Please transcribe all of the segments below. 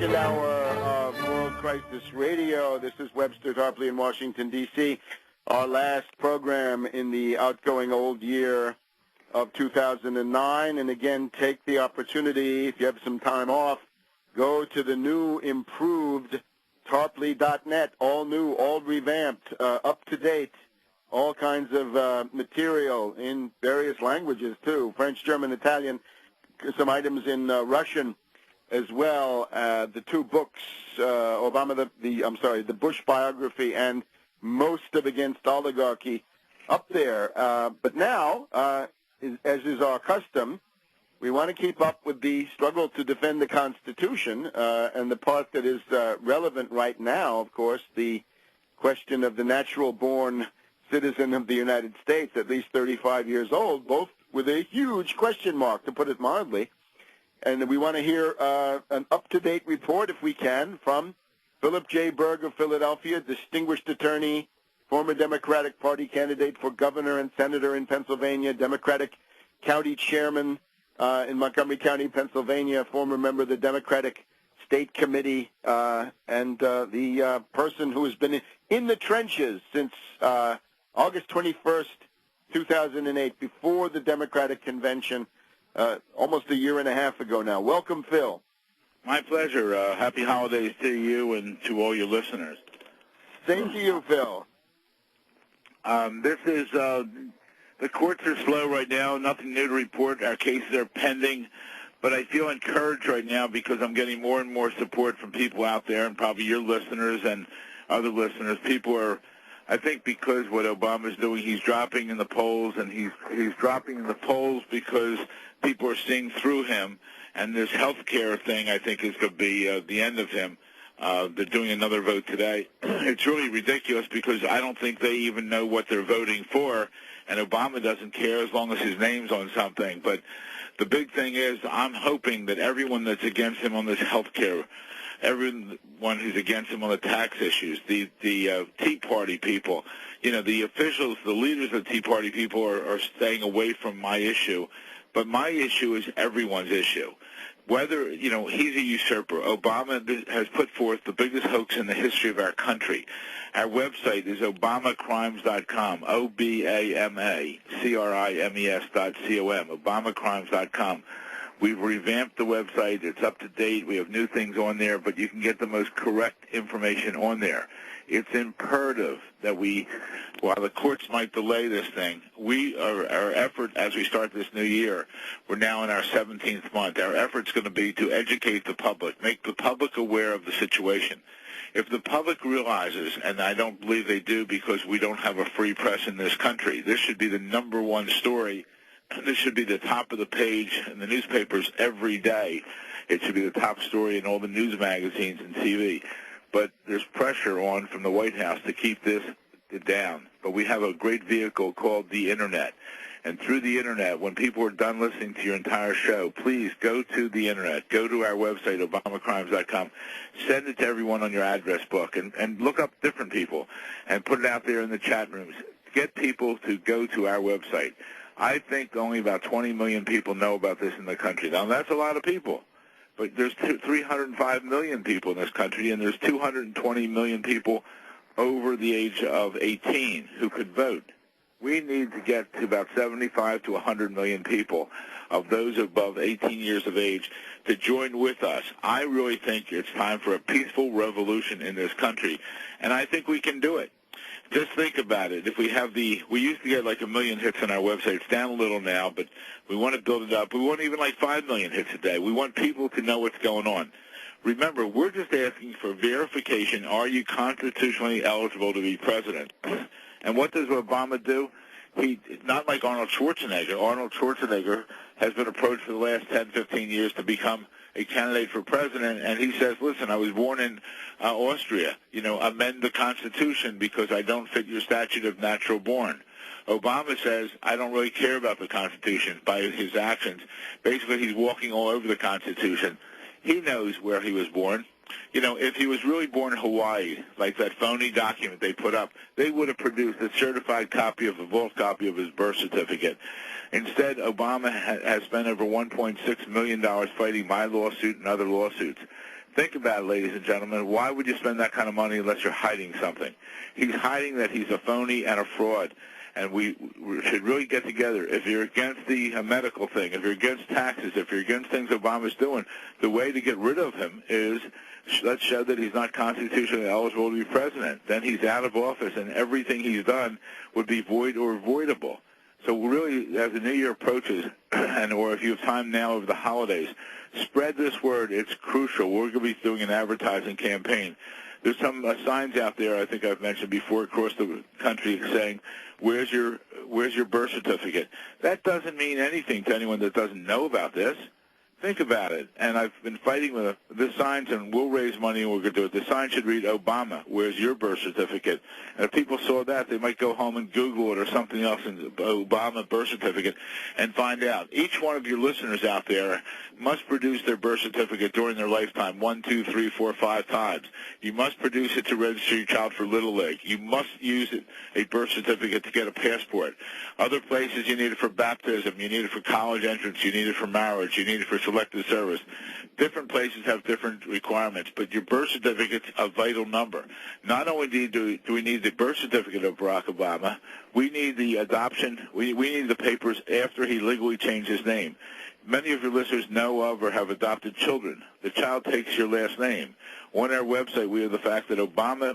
second hour of World Crisis Radio. This is Webster Tarpley in Washington, D.C. Our last program in the outgoing old year of 2009. And again, take the opportunity, if you have some time off, go to the new, improved Tarpley.net, all new, all revamped, up to date, all kinds of material in various languages too, French, German, Italian, some items in Russian as well. The two books, the Bush biography and most of Against Oligarchy, up there. But now, as is our custom, we want to keep up with the struggle to defend the Constitution, and the part that is relevant right now, of course, the question of the natural-born citizen of the United States, at least 35 years old, both with a huge question mark, to put it mildly. And we want to hear an up-to-date report, if we can, from Philip J. Berg of Philadelphia, distinguished attorney, former Democratic Party candidate for governor and senator in Pennsylvania, Democratic county chairman in Montgomery County, Pennsylvania, former member of the Democratic State Committee, and the person who has been in the trenches since August 21st, 2008, before the Democratic Convention, almost a year and a half ago now. Welcome, Phil. My pleasure. Happy holidays to you and to all your listeners. Same to you, Phil. This is, the courts are slow right now. Nothing new to report. Our cases are pending. But I feel encouraged right now because I'm getting more and more support from people out there, and probably your listeners and other listeners. People are, I think, because what Obama's doing, he's dropping in the polls, and he's dropping in the polls because people are seeing through him. And this health care thing, I think, is going to be the end of him. They're doing another vote today. It's really ridiculous because I don't think they even know what they're voting for, and Obama doesn't care as long as his name's on something. But the big thing is I'm hoping that everyone that's against him on this health care, everyone who's against him on the tax issues, the Tea Party people, the officials, the leaders of the Tea Party people are staying away from my issue. But my issue is everyone's issue. Whether, he's a usurper. Obama has put forth the biggest hoax in the history of our country. Our website is obamacrimes.com, OBAMACRIMES.com, obamacrimes.com. We've revamped the website. It's up to date. We have new things on there, but you can get the most correct information on there. It's imperative that while the courts might delay this thing, our effort as we start this new year, we're now in our 17th month, our effort's going to be to educate the public, make the public aware of the situation. If the public realizes, and I don't believe they do because we don't have a free press in this country, this should be the number one story. This should be the top of the page in the newspapers every day. It should be the top story in all the news magazines and TV. But there's pressure on from the White House to keep this down. But we have a great vehicle called the Internet. And through the Internet, when people are done listening to your entire show, please go to the Internet. Go to our website, obamacrimes.com. Send it to everyone on your address book and look up different people and put it out there in the chat rooms. Get people to go to our website. I think only about 20 million people know about this in the country. Now, that's a lot of people. But there's 305 million people in this country, and there's 220 million people over the age of 18 who could vote. We need to get to about 75 to 100 million people of those above 18 years of age to join with us. I really think it's time for a peaceful revolution in this country, and I think we can do it. Just think about it. If we used to get like 1 million hits on our website. It's down a little now, but we want to build it up. We want even like 5 million hits a day. We want people to know what's going on. Remember, we're just asking for verification. Are you constitutionally eligible to be president? And what does Obama do? Not like Arnold Schwarzenegger. Arnold Schwarzenegger has been approached for the last 10, 15 years to become a candidate for president, and he says, listen, I was born in Austria. Amend the Constitution because I don't fit your statute of natural born. Obama says, I don't really care about the Constitution by his actions. Basically, he's walking all over the Constitution. He knows where he was born. If he was really born in Hawaii, like that phony document they put up, they would have produced a certified copy of the vault copy of his birth certificate. Instead, Obama has spent over $1.6 million fighting my lawsuit and other lawsuits. Think about it, ladies and gentlemen. Why would you spend that kind of money unless you're hiding something? He's hiding that he's a phony and a fraud. And we should really get together. If you're against the medical thing, if you're against taxes, if you're against things Obama's doing, the way to get rid of him is let's show that he's not constitutionally eligible to be president. Then he's out of office, and everything he's done would be void or voidable. So really, as the new year approaches, or if you have time now over the holidays, spread this word. It's crucial. We're going to be doing an advertising campaign. There's some signs out there, I think I've mentioned before, across the country saying, where's your birth certificate? That doesn't mean anything to anyone that doesn't know about this. Think about it. And I've been fighting with the signs, and we'll raise money and we're going to do it. The sign should read, Obama, where's your birth certificate? And if people saw that, they might go home and Google it or something else, and Obama birth certificate, and find out. Each one of your listeners out there must produce their birth certificate during their lifetime 1, 2, 3, 4, 5 times. You must produce it to register your child for Little League. You must use a birth certificate to get a passport. Other places, you need it for baptism. You need it for college entrance. You need it for marriage. You need it for selective service. Different places have different requirements, but your birth certificate's a vital number. Not only do we need the birth certificate of Barack Obama, we need the adoption, we need the papers after he legally changed his name. Many of your listeners know of or have adopted children. The child takes your last name. On our website, we have the fact that Obama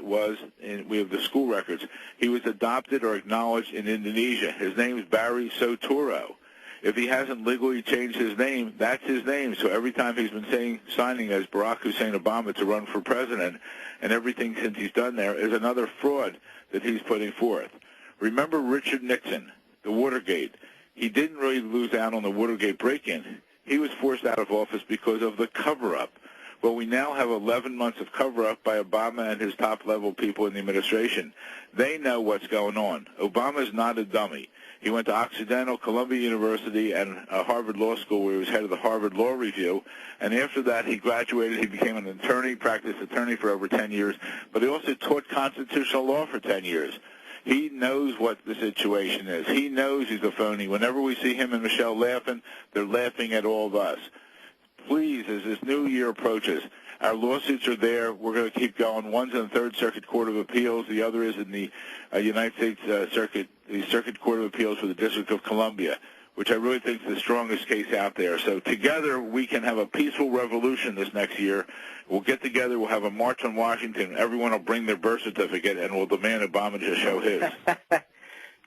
we have the school records. He was adopted or acknowledged in Indonesia. His name is Barry Soturo. If he hasn't legally changed his name, that's his name. So every time he's been signing as Barack Hussein Obama to run for president, and everything since he's done there is another fraud that he's putting forth. Remember Richard Nixon, the Watergate. He didn't really lose out on the Watergate break-in. He was forced out of office because of the cover-up. Well, we now have 11 months of cover-up by Obama and his top-level people in the administration. They know what's going on. Obama's not a dummy. He went to Occidental, Columbia University, and Harvard Law School, where he was head of the Harvard Law Review. And after that, he graduated. He became an attorney, practiced attorney for over 10 years. But he also taught constitutional law for 10 years. He knows what the situation is. He knows he's a phony. Whenever we see him and Michelle laughing, they're laughing at all of us. Please, as this new year approaches, our lawsuits are there. We're going to keep going. One's in the Third Circuit Court of Appeals. The other is in the United States the Circuit Court of Appeals for the District of Columbia, which I really think is the strongest case out there. So together we can have a peaceful revolution this next year. We'll get together. We'll have a march on Washington. Everyone will bring their birth certificate, and we'll demand Obama to show his.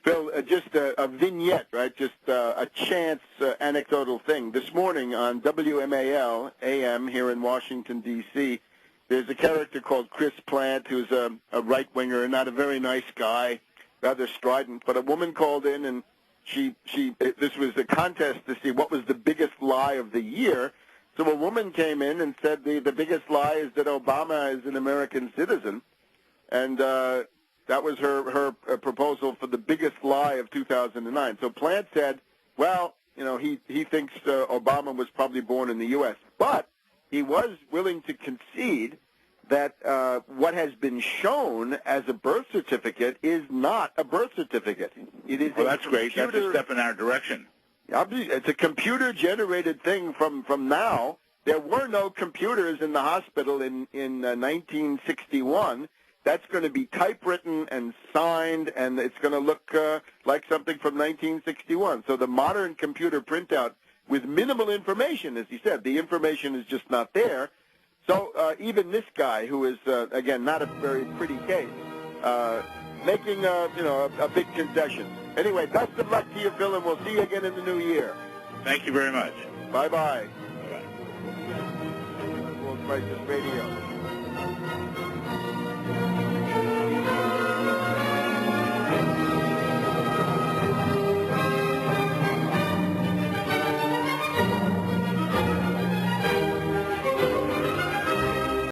Phil, just a vignette, right? Just a chance anecdotal thing. This morning on WMAL AM here in Washington, D.C., there's a character called Chris Plant, who's a right-winger, not a very nice guy, rather strident. But a woman called in, and this was a contest to see what was the biggest lie of the year. So a woman came in and said the biggest lie is that Obama is an American citizen, and that was her proposal for the biggest lie of 2009. So Plant said, well, he thinks Obama was probably born in the U.S., but he was willing to concede that what has been shown as a birth certificate is not a birth certificate. It is. Well, that's great. That's a step in our direction. It's a computer-generated thing from now. There were no computers in the hospital in 1961. That's going to be typewritten and signed, and it's going to look like something from 1961. So the modern computer printout with minimal information, as he said, the information is just not there. So even this guy, who is, again, not a very pretty case, making, a big concession. Anyway, best of luck to you, Phil, and we'll see you again in the new year. Thank you very much. Bye-bye. Bye-bye. World Crisis Radio.